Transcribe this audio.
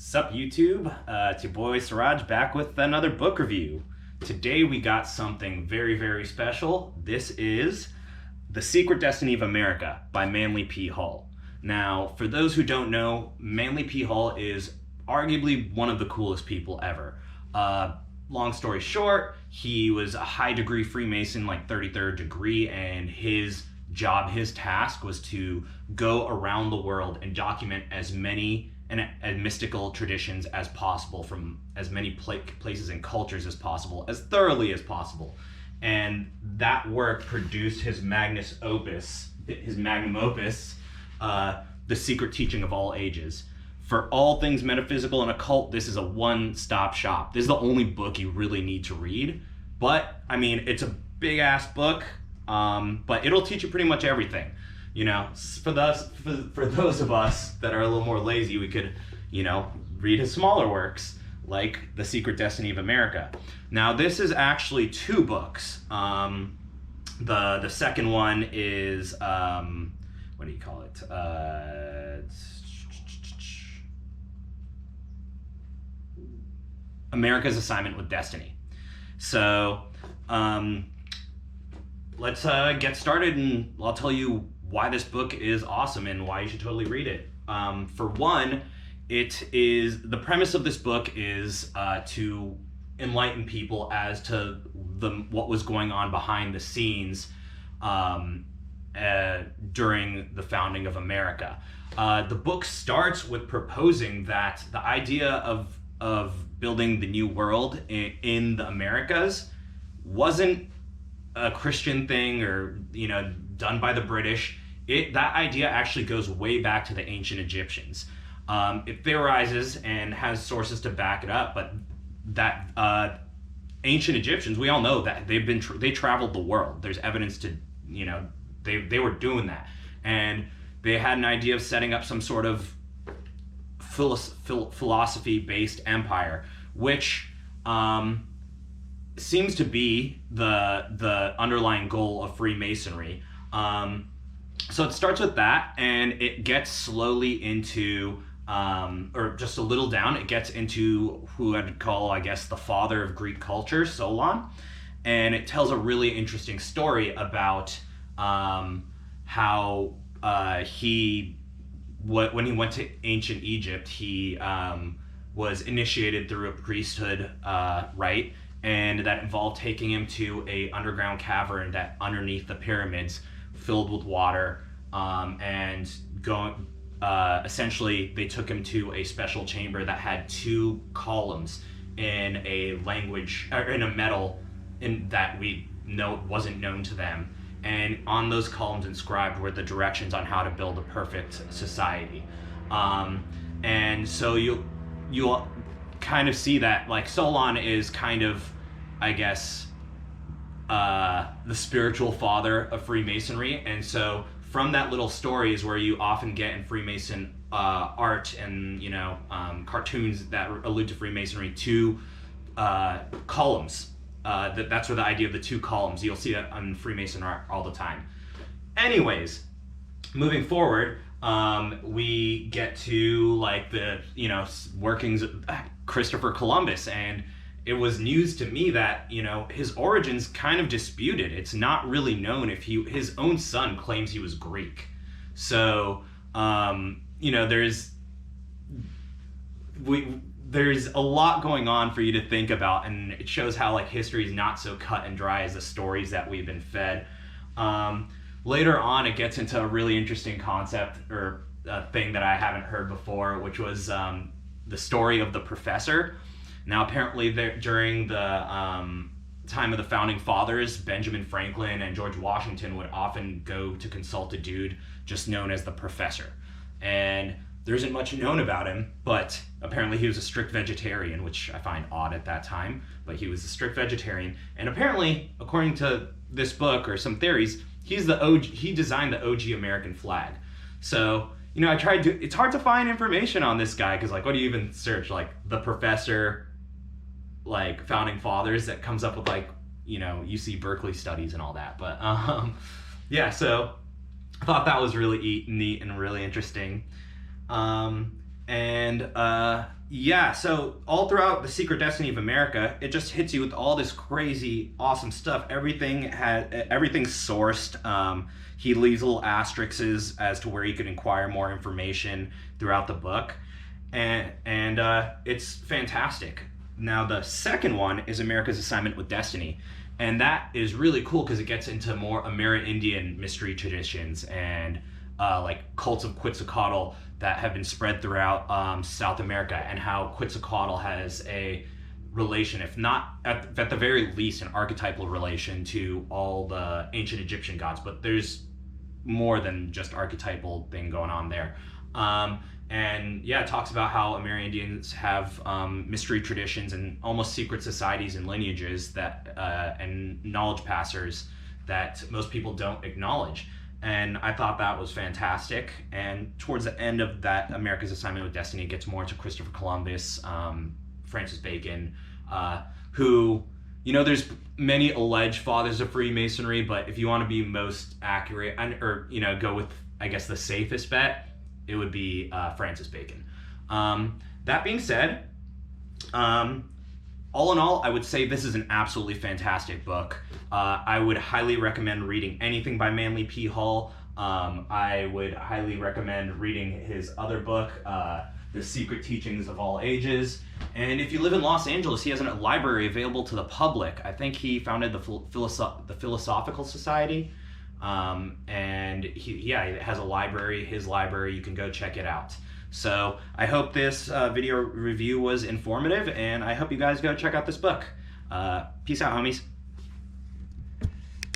Sup YouTube, it's your boy Siraj back with another book review. Today we got something very special. This is The Secret Destiny of America by Manly P. Hull. Now, for those who don't know, Manly P. Hull is arguably one of the coolest people ever. Long story short, he was a high degree Freemason, like 33rd degree, and his job, his task was to go around the world and document as many and mystical traditions as possible from as many places and cultures as possible, as thoroughly as possible. And that work produced his magnum opus, The Secret Teaching of All Ages. For all things metaphysical and occult, this is a one-stop shop. This is the only book you really need to read. But, I mean, it's a big-ass book, but it'll teach you pretty much everything. You know, for those of us that are a little more lazy, we could, read his smaller works, like The Secret Destiny of America. Now, this is actually two books. The second one is, what do you call it? America's Assignment with Destiny. So, let's get started, and I'll tell you why this book is awesome and why you should totally read it. For one, the premise of this book is to enlighten people as to what was going on behind the scenes during the founding of America. The book starts with proposing that the idea of building the new world in the Americas wasn't a Christian thing or done by the British. That idea actually goes way back to the ancient Egyptians. It theorizes and has sources to back it up, but that ancient Egyptians, we all know that they traveled the world. There's evidence to they were doing that, and they had an idea of setting up some sort of philosophy-based empire, which seems to be the underlying goal of Freemasonry. So it starts with that, and it gets slowly into, or just a little down, it gets into who I'd call, I guess, the father of Greek culture, Solon. And it tells a really interesting story about how when he went to ancient Egypt, he was initiated through a priesthood rite, and that involved taking him to a underground cavern that underneath the pyramids, filled with water, and essentially they took him to a special chamber that had two columns in a language, or in a metal that we know wasn't known to them, and on those columns inscribed were the directions on how to build a perfect society. And so you'll kind of see that, like, Solon is kind of, I guess, the spiritual father of Freemasonry. And so from that little story is where you often get in Freemason art and cartoons that allude to Freemasonry, two columns. That's where the idea of the two columns, you'll see that on Freemason art all the time. Anyways, moving forward, we get to like the workings of Christopher Columbus, and it was news to me that his origins kind of disputed. It's not really known if his own son claims he was Greek. So there's a lot going on for you to think about, and it shows how like history is not so cut and dry as the stories that we've been fed. Later on, it gets into a really interesting concept or a thing that I haven't heard before, which was the story of the professor. Now, apparently, during the time of the Founding Fathers, Benjamin Franklin and George Washington would often go to consult a dude just known as the professor. And there isn't much known about him, but apparently he was a strict vegetarian, which I find odd at that time, but he was a strict vegetarian. And apparently, according to this book or some theories, he designed the OG American flag. So, it's hard to find information on this guy, because, like, what do you even search? Like, the professor, like, Founding Fathers, that comes up with, like, UC Berkeley studies and all that. But, yeah, so I thought that was really neat and really interesting. And yeah, so all throughout The Secret Destiny of America, it just hits you with all this crazy, awesome stuff. Everything's sourced. He leaves little asterisks as to where you could inquire more information throughout the book, and it's fantastic. Now the second one is America's Assignment with Destiny, and that is really cool because it gets into more Amerindian mystery traditions and like cults of Quetzalcoatl that have been spread throughout South America, and how Quetzalcoatl has a relation, if not at the very least, an archetypal relation to all the ancient Egyptian gods. But there's more than just archetypal thing going on there. And yeah, it talks about how Amerindians have mystery traditions and almost secret societies and lineages that and knowledge passers that most people don't acknowledge. And I thought that was fantastic. And towards the end of that America's Assignment with Destiny, it gets more into Christopher Columbus, Francis Bacon, who, you know, there's many alleged fathers of Freemasonry, but if you want to be most accurate, or, you know, go with, I guess, the safest bet, it would be Francis Bacon. That being said, all in all, I would say this is an absolutely fantastic book. I would highly recommend reading anything by Manly P. Hall. I would highly recommend reading his other book, The Secret Teachings of All Ages. And if you live in Los Angeles, he has a library available to the public. I think he founded the Philosophical Society. And he has a library, his library. You can go check it out. So I hope this video review was informative, and I hope you guys go check out this book. Peace out, homies.